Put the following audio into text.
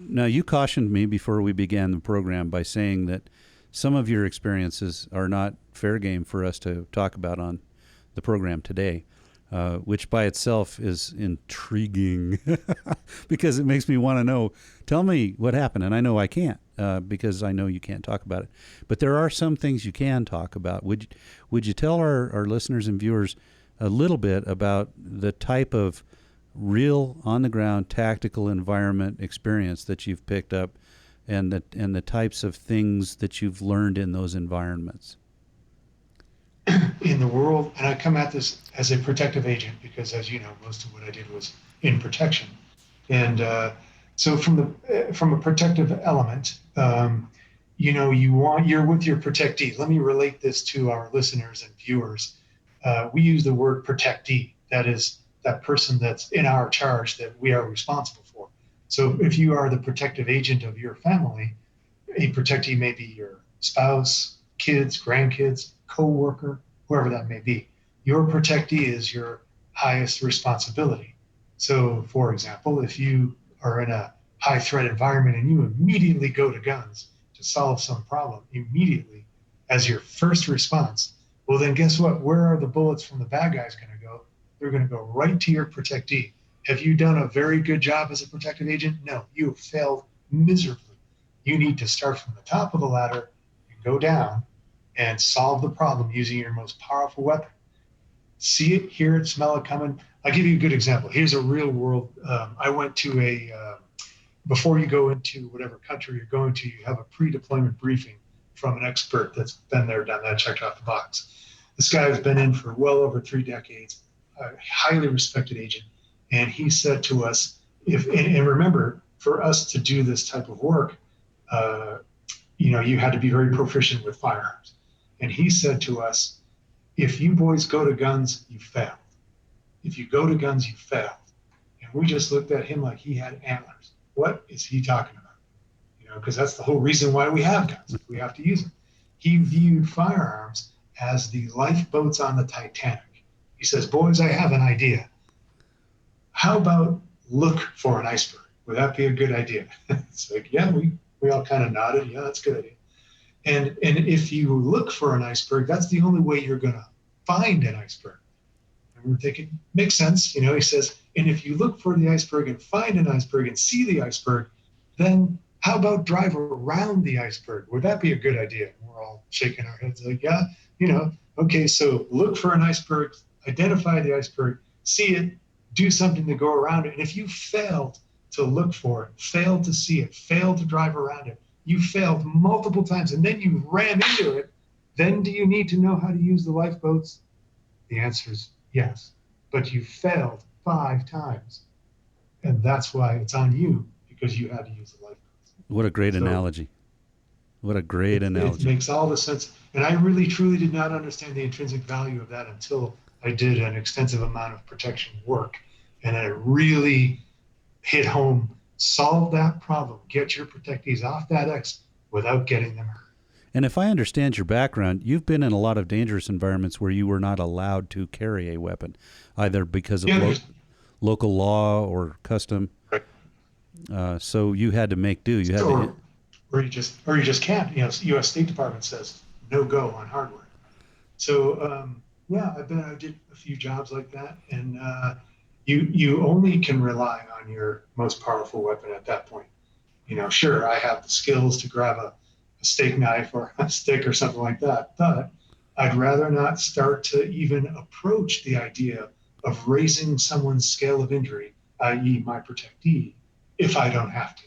Now, you cautioned me before we began the program by saying that some of your experiences are not fair game for us to talk about on the program today, which by itself is intriguing because it makes me want to know. Tell me what happened, and I know I can't because I know you can't talk about it. But there are some things you can talk about. Would you tell our listeners and viewers a little bit about the type of real on the ground tactical environment experience that you've picked up and the types of things that you've learned in those environments? In the world, and I come at this as a protective agent because, as you know, most of what I did was in protection. And so, from a protective element, you're with your protectee. Let me relate this to our listeners and viewers. We use the word protectee. That is that person that's in our charge that we are responsible for. So, if you are the protective agent of your family, a protectee may be your spouse, kids, grandkids, co-worker, whoever that may be. Your protectee is your highest responsibility. So, for example, if you are in a high threat environment and you immediately go to guns to solve some problem immediately as your first response, well, then guess what? Where are the bullets from the bad guys going to go? They're going to go right to your protectee. Have you done a very good job as a protective agent? No, you have failed miserably. You need to start from the top of the ladder and go down and solve the problem using your most powerful weapon. See it, hear it, smell it coming. I'll give you a good example. Here's a real world. I went to before you go into whatever country you're going to, you have a pre-deployment briefing from an expert that's been there, done that, checked off the box. This guy has been in for well over 3 decades, a highly respected agent. And he said to us, and remember, for us to do this type of work, you had to be very proficient with firearms. And he said to us, if you boys go to guns, you failed. If you go to guns, you failed. And we just looked at him like he had antlers. What is he talking about? Because that's the whole reason why we have guns. We have to use them. He viewed firearms as the lifeboats on the Titanic. He says, boys, I have an idea. How about look for an iceberg? Would that be a good idea? It's like, yeah, we all kind of nodded. Yeah, that's a good idea. And if you look for an iceberg, that's the only way you're going to find an iceberg. And we're thinking, makes sense. He says, and if you look for the iceberg and find an iceberg and see the iceberg, then how about drive around the iceberg? Would that be a good idea? And we're all shaking our heads like, yeah, okay, so look for an iceberg, identify the iceberg, see it, do something to go around it. And if you failed to look for it, failed to see it, failed to drive around it, you failed multiple times, and then you ran into it, then do you need to know how to use the lifeboats? The answer is yes. But you failed 5 times. And that's why it's on you, because you had to use the lifeboats. What a great analogy. What a great analogy. It makes all the sense. And I really, truly did not understand the intrinsic value of that until I did an extensive amount of protection work. And it really hit home. Solve that problem. Get your protectees off that X without getting them hurt. And if I understand your background, you've been in a lot of dangerous environments where you were not allowed to carry a weapon, either because of local law or custom. Right. So you had to make do. You had to, or you just can't. U.S. State Department says no go on hardware. So I did a few jobs like that, and you only can rely on your most powerful weapon at that point. Sure, I have the skills to grab a steak knife or a stick or something like that, but I'd rather not start to even approach the idea of raising someone's scale of injury, i.e. my protectee, if I don't have to.